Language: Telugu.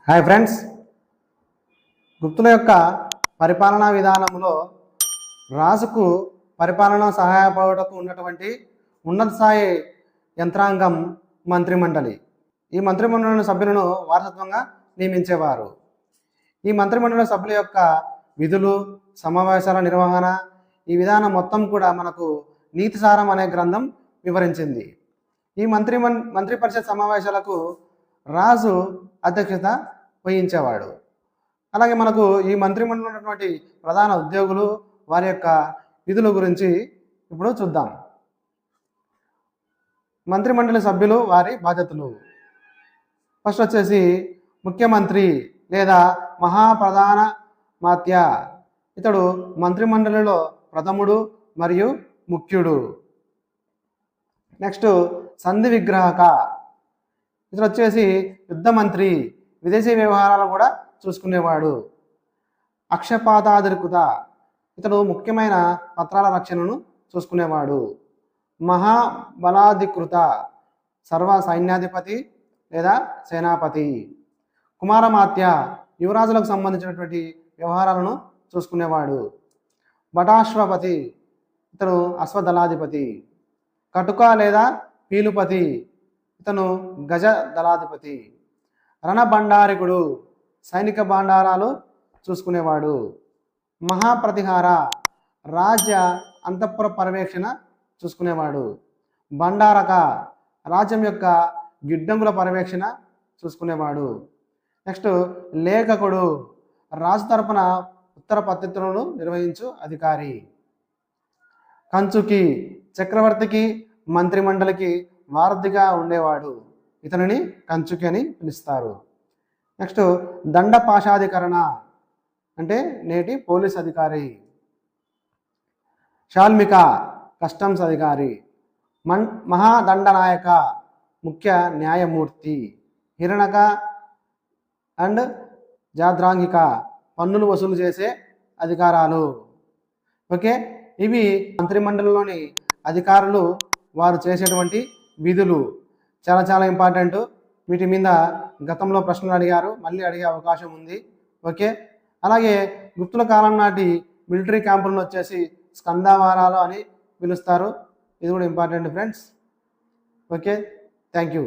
హాయ్ ఫ్రెండ్స్, గుప్తుల యొక్క పరిపాలనా విధానంలో రాజుకు పరిపాలన సహాయపడటకు ఉన్నటువంటి ఉన్నత స్థాయి యంత్రాంగం మంత్రిమండలి. ఈ మంత్రిమండలి సభ్యులను వారసత్వంగా నియమించేవారు. ఈ మంత్రిమండలి సభ్యుల యొక్క విధులు, సమావేశాల నిర్వహణ, ఈ విధానం మొత్తం కూడా మనకు నీతిసారం అనే గ్రంథం వివరించింది. ఈ మంత్రి పరిషత్ సమావేశాలకు రాజు అధ్యక్షత వహించేవాడు. అలాగే మనకు ఈ మంత్రిమండలిలో ఉన్నటువంటి ప్రధాన ఉద్యోగులు, వారి యొక్క విధుల గురించి ఇప్పుడు చూద్దాం. మంత్రిమండలి సభ్యులు, వారి బాధ్యతలు. ఫస్ట్ వచ్చేసి ముఖ్యమంత్రి లేదా మహాప్రధాన మాత్య. ఇతడు మంత్రిమండలిలో ప్రథముడు మరియు ముఖ్యుడు. నెక్స్ట్ సంధి విగ్రహక. ఇతడు వచ్చేసి యుద్ధ మంత్రి, విదేశీ వ్యవహారాలు కూడా చూసుకునేవాడు. అక్షపాతాధికృత. ఇతడు ముఖ్యమైన పత్రాల రక్షణను చూసుకునేవాడు. మహాబలాధికృత, సర్వ సైన్యాధిపతి లేదా సేనాపతి. కుమారమాత్య, యువరాజులకు సంబంధించినటువంటి వ్యవహారాలను చూసుకునేవాడు. భటాశ్వపతి, ఇతను అశ్వదళాధిపతి. కటుక లేదా పీలుపతి, ఇతను గజ దళాధిపతి. రణభండారికుడు, సైనిక భాండారాలు చూసుకునేవాడు. మహాప్రతిహార, రాజ్య అంతఃపుర పర్యవేక్షణ చూసుకునేవాడు. భండారక, రాజ్యం యొక్క గిడ్డంగుల పర్యవేక్షణ చూసుకునేవాడు. నెక్స్ట్ లేఖకుడు, రాజు తరపున ఉత్తర పత్రికలను నిర్వహించు అధికారి. కంచుకి, చక్రవర్తికి మంత్రిమండలికి వారధిగా ఉండేవాడు. ఇతనిని కంచుకి అని పిలుస్తారు. నెక్స్ట్ దండపాశాధికరణ, అంటే నేటి పోలీస్ అధికారి. షాల్మిక, కస్టమ్స్ అధికారి. మహాదండనాయక, ముఖ్య న్యాయమూర్తి. హిరణక అండ్ జాద్రాంగిక, పన్నులు వసూలు చేసే అధికారాలు. ఓకే, ఇవి మంత్రిమండలిలోని అధికారులు వారు చేసేటువంటి విధులు. చాలా చాలా ఇంపార్టెంట్. వీటి మీద గతంలో ప్రశ్నలు అడిగారు, మళ్ళీ అడిగే అవకాశం ఉంది. ఓకే, అలాగే గుప్తుల కాలం నాటి మిలిటరీ క్యాంపులను వచ్చేసి స్కందవారాలు అని పిలుస్తారు. ఇది కూడా important friends. Okay, thank you.